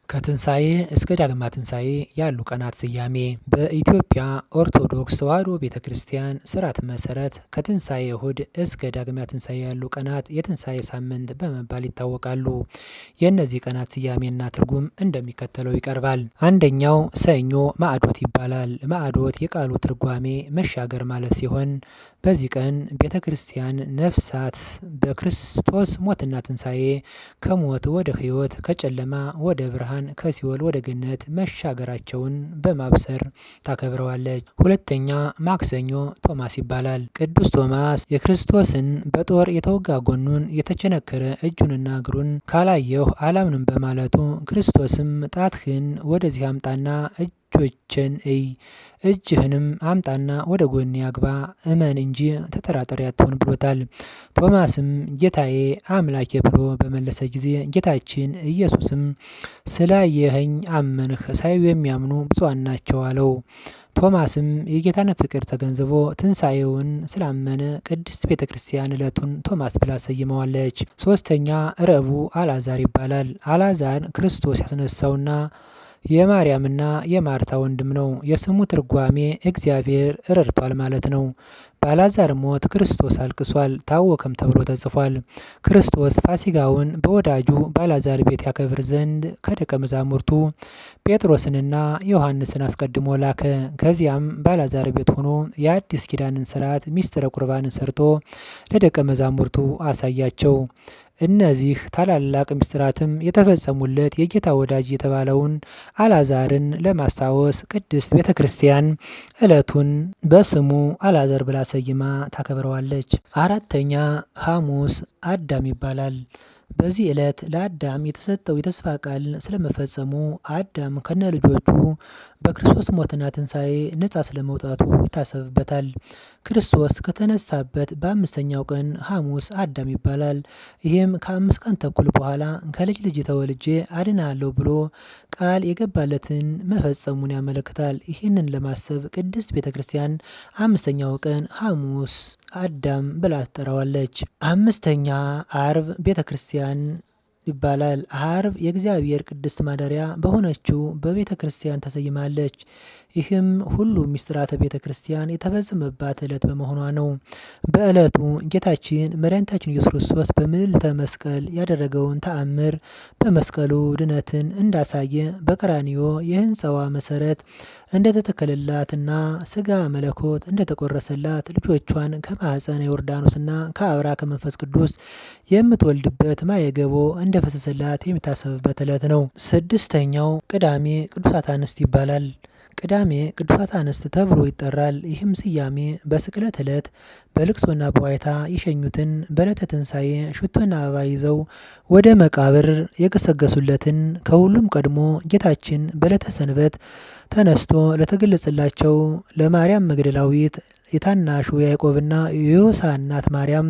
ከትንሣኤ እስከ ዳግማ ትንሣኤ ያሉ ቀናት ስያሜ በኢትዮጵያ ኦርቶዶክስ ተዋሕዶ ቤተ ክርስቲያን ሥርዓት መሠረት ከትንሣኤ እሁድ እስከ ዳግማ ትንሣኤ ያሉ ቀናት የትንሣኤ ሳምንት በመባል ይታወቃሉ። የእነዚህ ቀናት ስያሜና ትርጉም እንደሚከተለው ይቀርባል። አንደኛው ሰኞ ማዕዶት ይባላል። ማዕዶት የቃሉ ትርጓሜ መሻገር ማለት ሲሆን በዚህ ቀን ቤተ ክርስቲያን ነፍሳት በክርስቶስ ሞትና ትንሣኤ ከሞት ወደ ሕይወት ከጨለማ ወደ ብርሃን ከሲኦል ወደ ገነት መሻገራቸውን በማብሰር ታከብረዋለች። ሁለተኛ ማክሰኞ ቶማስ ይባላል። ቅዱስ ቶማስ የክርስቶስን በጦር የተወጋ ጎኑን የተቸነከረ እጁንና እግሩን ካላየሁ አላምንም በማለቱ ክርስቶስም ጣትህን ወደዚህ አምጣና እጆችን እይ፣ እጅህንም አምጣና ወደ ጎኔ አግባ፣ እመን እንጂ ተጠራጣሪ አትሁን ብሎታል። ቶማስም ጌታዬ አምላኬ ብሎ በመለሰ ጊዜ ጌታችን ኢየሱስም ስላየኸኝ አመንህ፣ ሳያዩ የሚያምኑ ብፁዓን ናቸው አለው። ቶማስም የጌታን ፍቅር ተገንዝቦ ትንሣኤውን ስላመነ ቅድስት ቤተ ክርስቲያን ዕለቱን ቶማስ ብላ ሰይመዋለች። ሶስተኛ ረቡዕ አልዓዛር ይባላል። አልዓዛር ክርስቶስ ያስነሳውና የማርያምና የማርታ ወንድም ነው። የስሙ ትርጓሜ እግዚአብሔር ረድቷል ማለት ነው። በአልዓዛር ሞት ክርስቶስ አልቅሷል ታወከም ተብሎ ተጽፏል። ክርስቶስ ፋሲጋውን በወዳጁ በአልዓዛር ቤት ያከብር ዘንድ ከደቀ መዛሙርቱ ጴጥሮስንና ዮሐንስን አስቀድሞ ላከ። ከዚያም በአልዓዛር ቤት ሆኖ የአዲስ ኪዳንን ሥርዓት ሚስጥረ ቁርባንን ሰርቶ ለደቀ መዛሙርቱ አሳያቸው። እነዚህ ታላላቅ ምስጢራትም የተፈጸሙለት የጌታ ወዳጅ የተባለውን አልዓዛርን ለማስታወስ ቅድስት ቤተ ክርስቲያን ዕለቱን በስሙ አልዓዛር ብላ ሰይማ ታከብረዋለች። አራተኛ ሐሙስ አዳም ይባላል። በዚህ ዕለት ለአዳም የተሰጠው የተስፋ ቃል ስለመፈጸሙ አዳም ከነ ልጆቹ በክርስቶስ ሞትና ትንሣኤ ነፃ ስለመውጣቱ ይታሰብበታል። ክርስቶስ ከተነሳበት በአምስተኛው ቀን ሐሙስ አዳም ይባላል። ይህም ከ5 ቀን ተኩል በኋላ ከልጅ ልጅ ተወልጄ አድናለሁ ብሎ ቃል የገባለትን መፈጸሙን ያመለክታል። ይህንን ለማሰብ ቅድስት ቤተ ክርስቲያን አምስተኛው ቀን ሐሙስ አዳም ብላ ትጠራዋለች። አምስተኛ አርብ ቤተ ክርስቲያን ይባላል። አርብ የእግዚአብሔር ቅድስት ማደሪያ በሆነችው በቤተ ክርስቲያን ተሰይማለች። ይህም ሁሉ ምስጢራተ ቤተ ክርስቲያን የተፈጸመባት ዕለት በመሆኗ ነው። በዕለቱ ጌታችን መድኃኒታችን ኢየሱስ ክርስቶስ በምልዕልተ መስቀል ያደረገውን ተአምር በመስቀሉ ድነትን እንዳሳየ በቀራንዮ የሕንፃዋ መሰረት እንደተተከለላትና ስጋ መለኮት እንደተቆረሰላት ልጆቿን ከማኅፀነ ዮርዳኖስና ከአብራ ከመንፈስ ቅዱስ የምትወልድበት ማየገቦ እንደፈሰሰላት የሚታሰብበት ዕለት ነው። ስድስተኛው ቅዳሜ ቅዱሳት አንስት ይባላል። ቅዳሜ ቅዱሳት አንስት ተብሎ ይጠራል። ይህም ስያሜ በስቅለት ዕለት በልቅሶና በዋይታ የሸኙትን በዕለተ ትንሣኤ ሽቶና አበባ ይዘው ወደ መቃብር የገሰገሱለትን ከሁሉም ቀድሞ ጌታችን በዕለተ ሰንበት ተነስቶ ለተገለጸላቸው ለማርያም መግደላዊት የታናሹ ያዕቆብና የዮሳ እናት ማርያም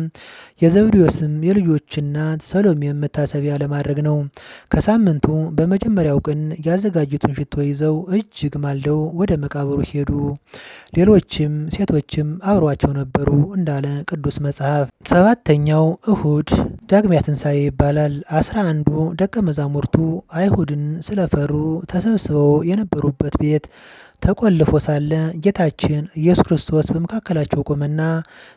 የዘብዴዎስም የልጆች እናት ሰሎሜም መታሰቢያ ለማድረግ ነው። ከሳምንቱ በመጀመሪያው ቀን ያዘጋጁትን ሽቶ ይዘው እጅግ ማልደው ወደ መቃብሩ ሄዱ። ሌሎችም ሴቶችም አብሯቸው ነበሩ እንዳለ ቅዱስ መጽሐፍ። ሰባተኛው እሁድ ዳግሚያ ትንሣኤ ይባላል። 11ዱ ደቀ መዛሙርቱ አይሁድን ስለፈሩ ተሰብስበው የነበሩበት ቤት ተቆልፎ ሳለ ጌታችን ኢየሱስ ክርስቶስ በመካከላቸው ቆመና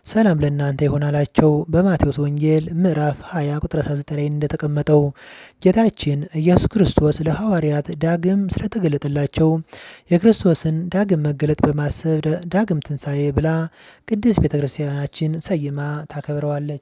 ሰላም ለእናንተ ይሁን አላቸው። በማቴዎስ ወንጌል ምዕራፍ 20 ቁጥር 19 ላይ እንደተቀመጠው ጌታችን ኢየሱስ ክርስቶስ ለሐዋርያት ዳግም ስለተገለጠላቸው የክርስቶስን ዳግም መገለጥ በማሰብ ዳግም ትንሣኤ ብላ ቅድስት ቤተ ክርስቲያናችን ሰይማ ታከብረዋለች።